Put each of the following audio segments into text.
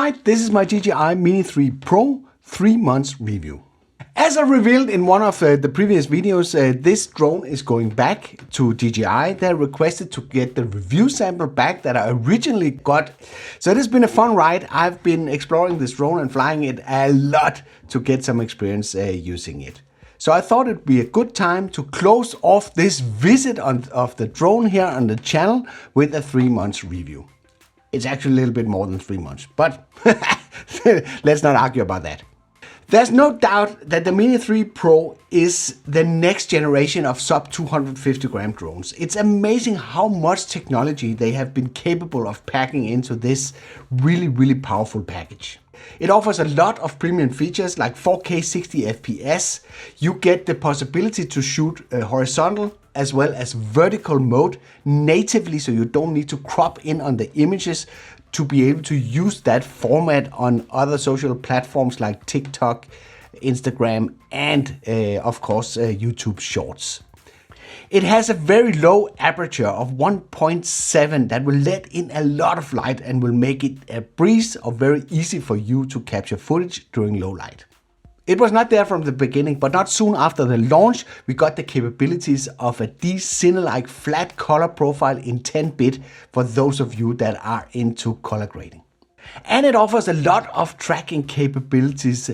Alright, this is my DJI Mini 3 Pro 3 months review. As I revealed in one of the previous videos, this drone is going back to DJI. They requested to get the review sample back that I originally got. So it has been a fun ride. I've been exploring this drone and flying it a lot to get some experience using it. So I thought it'd be a good time to close off this visit of the drone here on the channel with a 3 months review. It's actually a little bit more than 3 months, but let's not argue about that. There's no doubt that the Mini 3 Pro is the next generation of sub 250 gram drones. It's amazing how much technology they have been capable of packing into this really powerful package. It offers a lot of premium features like 4K 60 FPS. You get the possibility to shoot horizontal as well as vertical mode natively, so you don't need to crop in on the images to be able to use that format on other social platforms like TikTok, Instagram, and of course YouTube Shorts. It has a very low aperture of 1.7 that will let in a lot of light and will make it a breeze or very easy for you to capture footage during low light. It was not there from the beginning, but not soon after the launch, we got the capabilities of a cine-like flat color profile in 10-bit for those of you that are into color grading. And it offers a lot of tracking capabilities,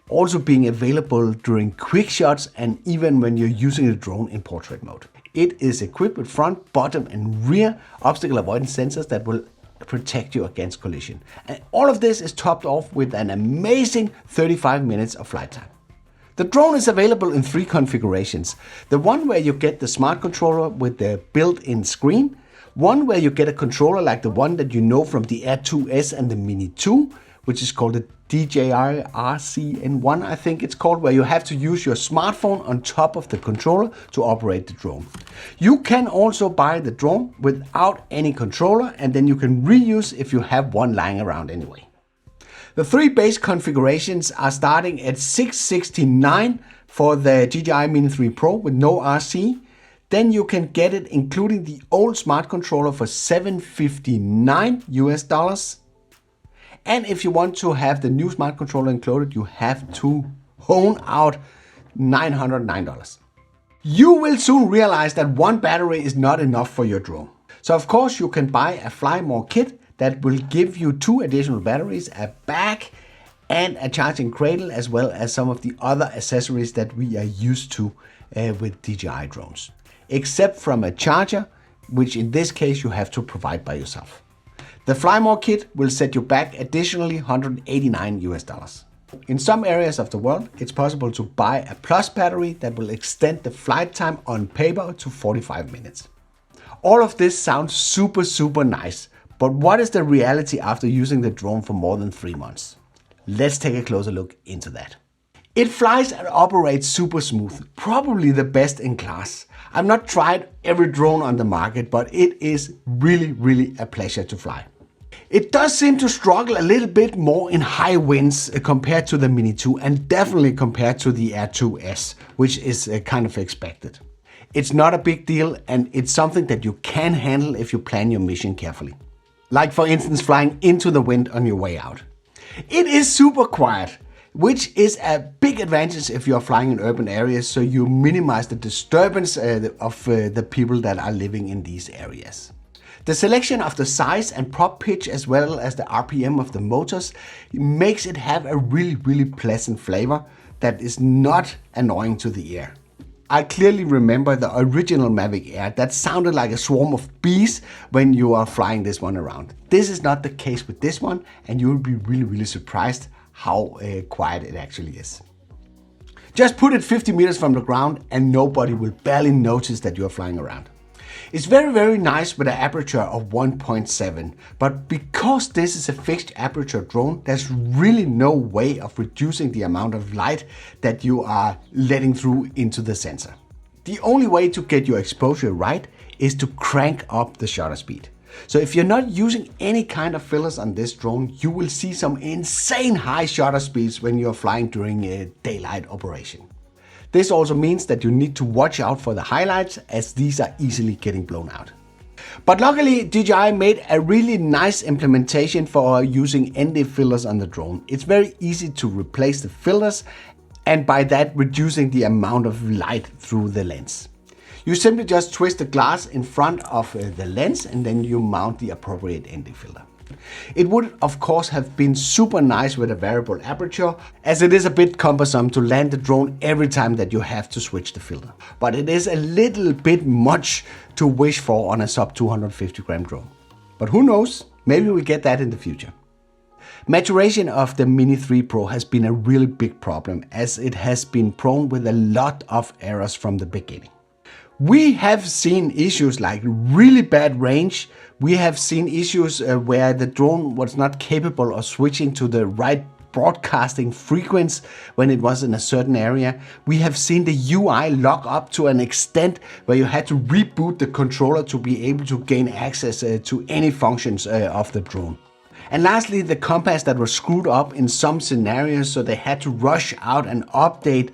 also being available during quick shots and even when you're using the drone in portrait mode. It is equipped with front, bottom, and rear obstacle avoidance sensors that will protect you against collision. And all of this is topped off with an amazing 35 minutes of flight time. The drone is available in 3 configurations. The one where you get the smart controller with the built-in screen, one where you get a controller like the one that you know from the Air 2S and the Mini 2, which is called the DJI RC N1, I think it's called, where you have to use your smartphone on top of the controller to operate the drone. You can also buy the drone without any controller, and then you can reuse if you have one lying around anyway. The 3 base configurations are starting at $669 for the DJI Mini 3 Pro with no RC. Then you can get it including the old smart controller for $759 US. And if you want to have the new smart controller included, you have to hone out $909. You will soon realize that one battery is not enough for your drone. So of course you can buy a Fly More kit that will give you 2 additional batteries, a bag, and a charging cradle, as well as some of the other accessories that we are used to with DJI drones. Except from a charger, which in this case you have to provide by yourself. The Fly More kit will set you back additionally $189 US. In some areas of the world, it's possible to buy a plus battery that will extend the flight time on paper to 45 minutes. All of this sounds super nice, but what is the reality after using the drone for more than 3 months? Let's take a closer look into that. It flies and operates super smooth, probably the best in class. I've not tried every drone on the market, but it is really a pleasure to fly. It does seem to struggle a little bit more in high winds compared to the Mini 2 and definitely compared to the Air 2S, which is kind of expected. It's not a big deal and it's something that you can handle if you plan your mission carefully. Like for instance flying into the wind on your way out. It is super quiet, which is a big advantage if you're flying in urban areas, so you minimize the disturbance of the people that are living in these areas. The selection of the size and prop pitch as well as the RPM of the motors makes it have a really pleasant flavor that is not annoying to the ear. I clearly remember the original Mavic Air that sounded like a swarm of bees when you are flying this one around. This is not the case with this one, and you will be really surprised how quiet it actually is. Just put it 50 meters from the ground and nobody will barely notice that you are flying around. It's very nice with an aperture of 1.7, but because this is a fixed aperture drone, there's really no way of reducing the amount of light that you are letting through into the sensor. The only way to get your exposure right is to crank up the shutter speed. So if you're not using any kind of fillers on this drone, you will see some insane high shutter speeds when you're flying during a daylight operation. This also means that you need to watch out for the highlights, as these are easily getting blown out. But luckily, DJI made a really nice implementation for using ND filters on the drone. It's very easy to replace the filters, and by that reducing the amount of light through the lens. You simply just twist the glass in front of the lens and then you mount the appropriate ND filter. It would of course have been super nice with a variable aperture, as it is a bit cumbersome to land the drone every time that you have to switch the filter. But it is a little bit much to wish for on a sub 250 gram drone. But who knows, maybe we get that in the future. Maturation of the Mini 3 Pro has been a really big problem, as it has been prone with a lot of errors from the beginning. We have seen issues like really bad range. We have seen issues where the drone was not capable of switching to the right broadcasting frequency when it was in a certain area. We have seen the UI lock up to an extent where you had to reboot the controller to be able to gain access to any functions of the drone. And lastly, the compass that was screwed up in some scenarios, so they had to rush out and update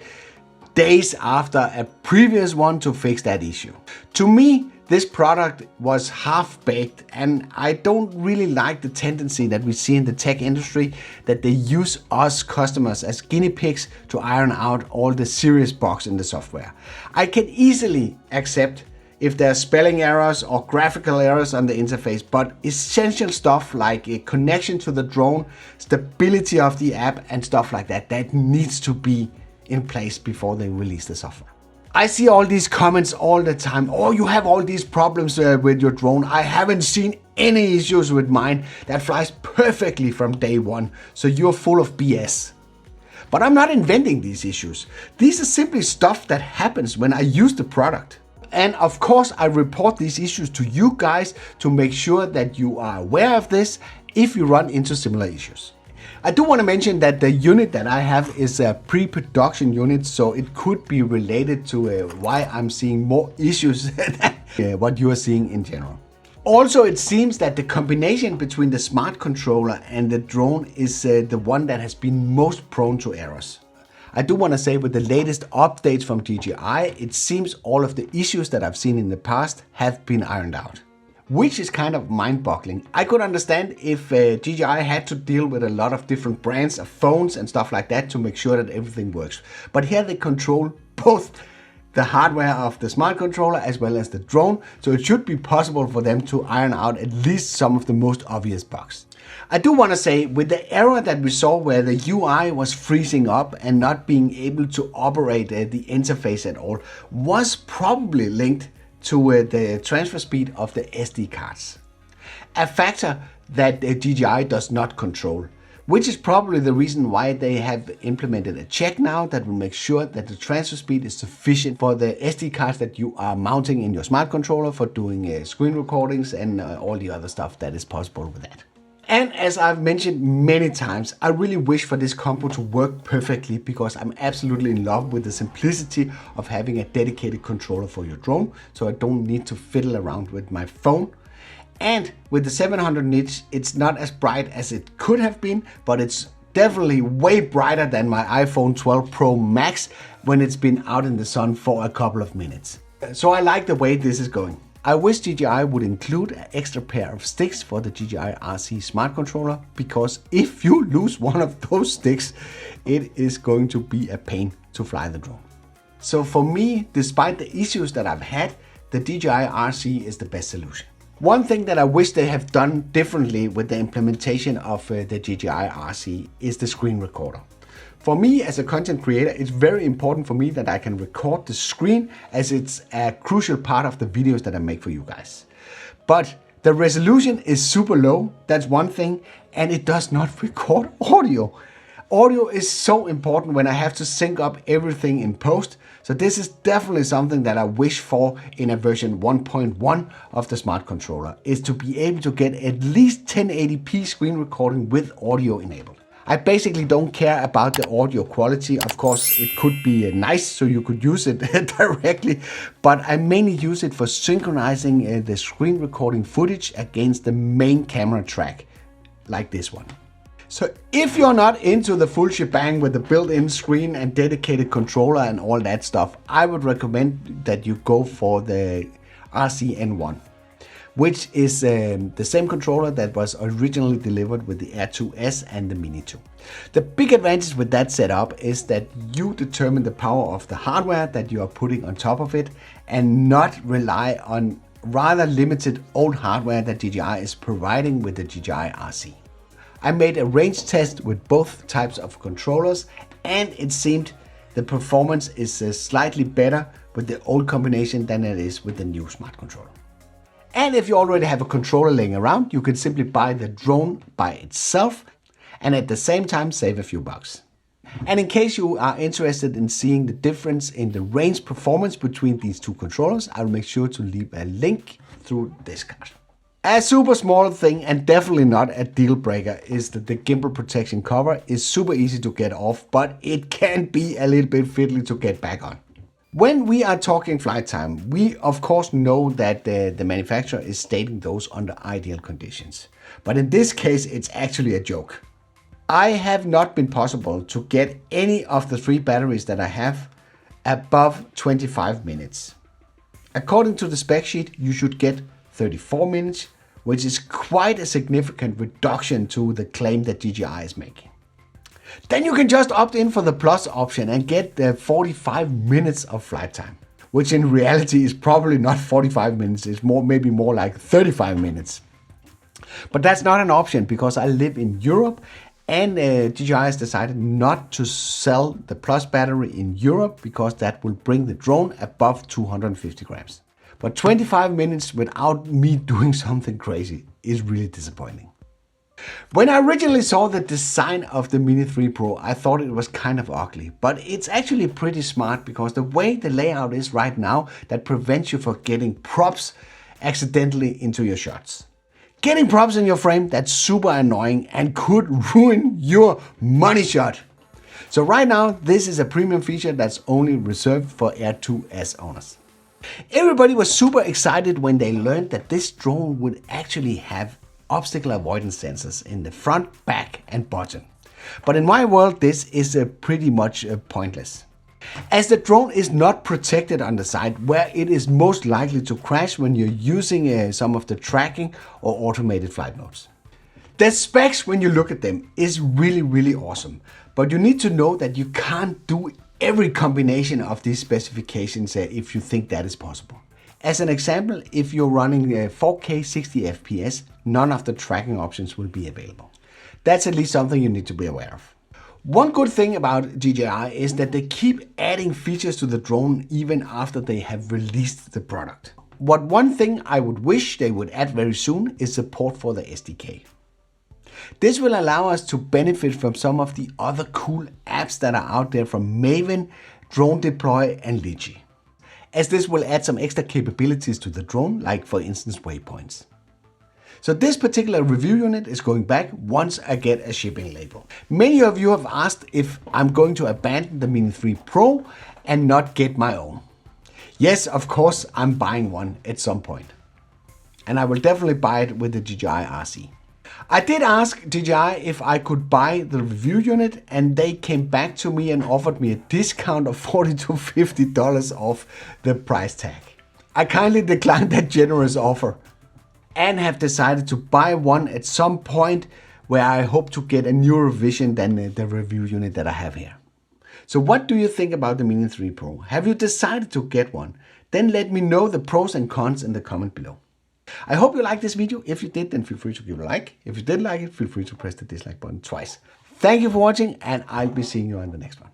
days after a previous one to fix that issue. To me, this product was half-baked, and I don't really like the tendency that we see in the tech industry that they use us customers as guinea pigs to iron out all the serious bugs in the software. I can easily accept if there are spelling errors or graphical errors on the interface, but essential stuff like a connection to the drone, stability of the app and stuff like that, that needs to be in place before they release the software. I see all these comments all the time. Oh, you have all these problems with your drone. I haven't seen any issues with mine. That flies perfectly from day one. So you're full of BS. But I'm not inventing these issues. These are simply stuff that happens when I use the product. And of course, I report these issues to you guys to make sure that you are aware of this if you run into similar issues. I do want to mention that the unit that I have is a pre-production unit, so it could be related to why I'm seeing more issues than what you are seeing in general. Also, it seems that the combination between the smart controller and the drone is the one that has been most prone to errors. I do want to say with the latest updates from DJI, it seems all of the issues that I've seen in the past have been ironed out, which is kind of mind-boggling. I could understand if DJI had to deal with a lot of different brands of phones and stuff like that to make sure that everything works. But here they control both the hardware of the smart controller as well as the drone, so it should be possible for them to iron out at least some of the most obvious bugs. I do want to say, with the error that we saw where the UI was freezing up and not being able to operate the interface at all, was probably linked to the transfer speed of the SD cards. A factor that DJI does not control, which is probably the reason why they have implemented a check now that will make sure that the transfer speed is sufficient for the SD cards that you are mounting in your smart controller for doing screen recordings and all the other stuff that is possible with that. And as I've mentioned many times, I really wish for this combo to work perfectly because I'm absolutely in love with the simplicity of having a dedicated controller for your drone, so I don't need to fiddle around with my phone. And with the 700 nits, it's not as bright as it could have been, but it's definitely way brighter than my iPhone 12 Pro Max when it's been out in the sun for a couple of minutes. So I like the way this is going. I wish DJI would include an extra pair of sticks for the DJI RC smart controller, because if you lose one of those sticks, it is going to be a pain to fly the drone. So for me, despite the issues that I've had, the DJI RC is the best solution. One thing that I wish they have done differently with the implementation of the DJI RC is the screen recorder. For me as a content creator, it's very important for me that I can record the screen, as it's a crucial part of the videos that I make for you guys. But the resolution is super low, that's one thing, and it does not record audio. Audio is so important when I have to sync up everything in post. So this is definitely something that I wish for in a version 1.1 of the smart controller, is to be able to get at least 1080p screen recording with audio enabled. I basically don't care about the audio quality. Of course, it could be nice so you could use it directly, but I mainly use it for synchronizing the screen recording footage against the main camera track, like this one. So if you're not into the full shebang with the built-in screen and dedicated controller and all that stuff, I would recommend that you go for the RC N1. which is the same controller that was originally delivered with the Air 2S and the Mini 2. The big advantage with that setup is that you determine the power of the hardware that you are putting on top of it and not rely on rather limited old hardware that DJI is providing with the DJI RC. I made a range test with both types of controllers and it seemed the performance is slightly better with the old combination than it is with the new smart controller. And if you already have a controller laying around, you can simply buy the drone by itself and at the same time save a few bucks. And in case you are interested in seeing the difference in the range performance between these two controllers, I'll make sure to leave a link through this card. A super small thing and definitely not a deal breaker is that the gimbal protection cover is super easy to get off, but it can be a little bit fiddly to get back on. When we are talking flight time, we of course know that the manufacturer is stating those under ideal conditions. But in this case, it's actually a joke. I have not been possible to get any of the 3 batteries that I have above 25 minutes. According to the spec sheet, you should get 34 minutes, which is quite a significant reduction to the claim that DJI is making. Then you can just opt in for the Plus option and get the 45 minutes of flight time, which in reality is probably not 45 minutes, it's maybe more like 35 minutes. But that's not an option because I live in Europe and DJI has decided not to sell the Plus battery in Europe because that will bring the drone above 250 grams. But 25 minutes without me doing something crazy is really disappointing. When I originally saw the design of the Mini 3 Pro, I thought it was kind of ugly, but it's actually pretty smart because the way the layout is right now, that prevents you from getting props accidentally into your shots. Getting props in your frame, that's super annoying and could ruin your money shot. So right now, this is a premium feature that's only reserved for Air 2S owners. Everybody was super excited when they learned that this drone would actually have obstacle avoidance sensors in the front, back and bottom. But in my world, this is pretty much pointless, as the drone is not protected on the side where it is most likely to crash when you're using some of the tracking or automated flight modes. The specs, when you look at them, is really awesome, but you need to know that you can't do every combination of these specifications if you think that is possible. As an example, if you're running 4K 60 FPS, none of the tracking options will be available. That's at least something you need to be aware of. One good thing about DJI is that they keep adding features to the drone even after they have released the product. One thing I would wish they would add very soon is support for the SDK. This will allow us to benefit from some of the other cool apps that are out there from Maven, Drone Deploy and Litchi, as this will add some extra capabilities to the drone, like for instance waypoints. So this particular review unit is going back once I get a shipping label. Many of you have asked if I'm going to abandon the Mini 3 Pro and not get my own. Yes, of course, I'm buying one at some point. And I will definitely buy it with the DJI RC. I did ask DJI if I could buy the review unit and they came back to me and offered me a discount of $40 to $50 off the price tag. I kindly declined that generous offer and have decided to buy one at some point where I hope to get a newer vision than the review unit that I have here. So what do you think about the Mini 3 Pro? Have you decided to get one? Then let me know the pros and cons in the comment below. I hope you liked this video. If you did, then feel free to give it a like. If you didn't like it, feel free to press the dislike button twice. Thank you for watching and I'll be seeing you on the next one.